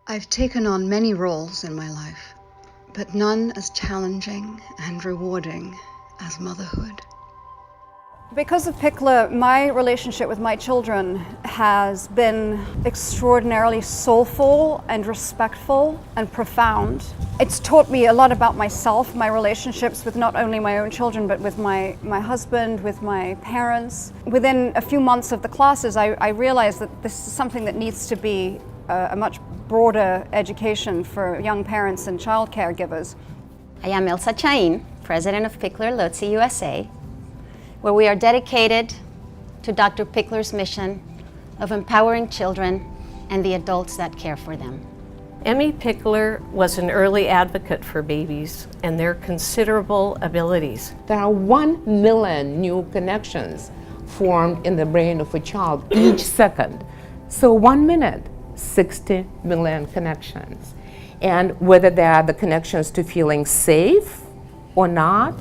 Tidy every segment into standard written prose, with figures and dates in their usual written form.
I've taken on many roles in my life, but none as challenging and rewarding as motherhood. Because of Pikler, my relationship with my children has been extraordinarily soulful and respectful and profound. It's taught me a lot about myself, my relationships with not only my own children, but with my husband, with my parents. Within a few months of the classes, I realized that this is something that needs to be a much broader education for young parents and child caregivers. I am Elsa Chahin, president of Pikler, Lóczy, USA, where we are dedicated to Dr. Pikler's mission of empowering children and the adults that care for them. Emmy Pikler was an early advocate for babies and their considerable abilities. There are 1 million new connections formed in the brain of a child each second. So 1 minute, 60 million connections. And whether they are the connections to feeling safe or not,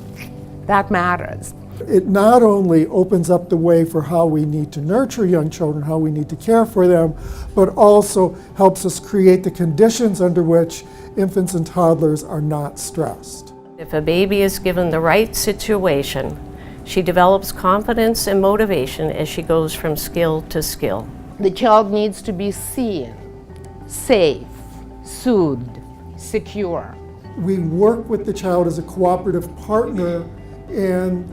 that matters. It not only opens up the way for how we need to nurture young children, how we need to care for them, but also helps us create the conditions under which infants and toddlers are not stressed. If a baby is given the right situation, she develops confidence and motivation as she goes from skill to skill. The child needs to be seen, safe, soothed, secure. We work with the child as a cooperative partner and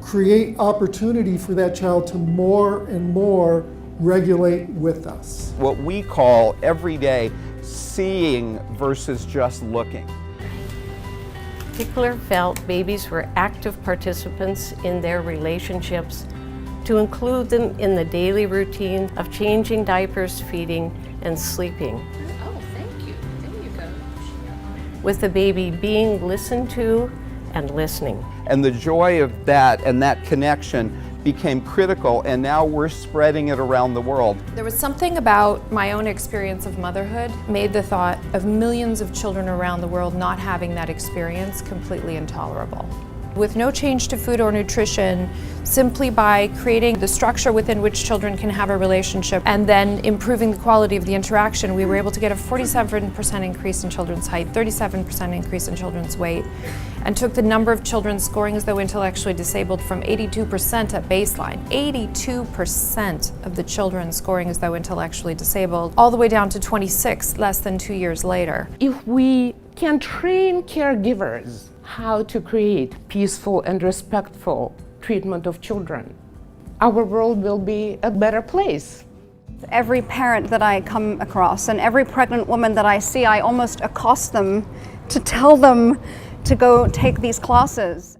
create opportunity for that child to more and more regulate with us. What we call every day seeing versus just looking. Pikler felt babies were active participants in their relationships, to include them in the daily routine of changing diapers, feeding, and sleeping. Oh, thank you. There you go. With the baby being listened to and listening. And the joy of that and that connection became critical, and now we're spreading it around the world. There was something about my own experience of motherhood made the thought of millions of children around the world not having that experience completely intolerable. With no change to food or nutrition, simply by creating the structure within which children can have a relationship and then improving the quality of the interaction, we were able to get a 47% increase in children's height, 37% increase in children's weight, and took the number of children scoring as though intellectually disabled from 82% at baseline, 82% of the children scoring as though intellectually disabled, all the way down to 26 less than 2 years later. If we can train caregivers how to create peaceful and respectful treatment of children, our world will be a better place. Every parent that I come across and every pregnant woman that I see, I almost accost them to tell them to go take these classes.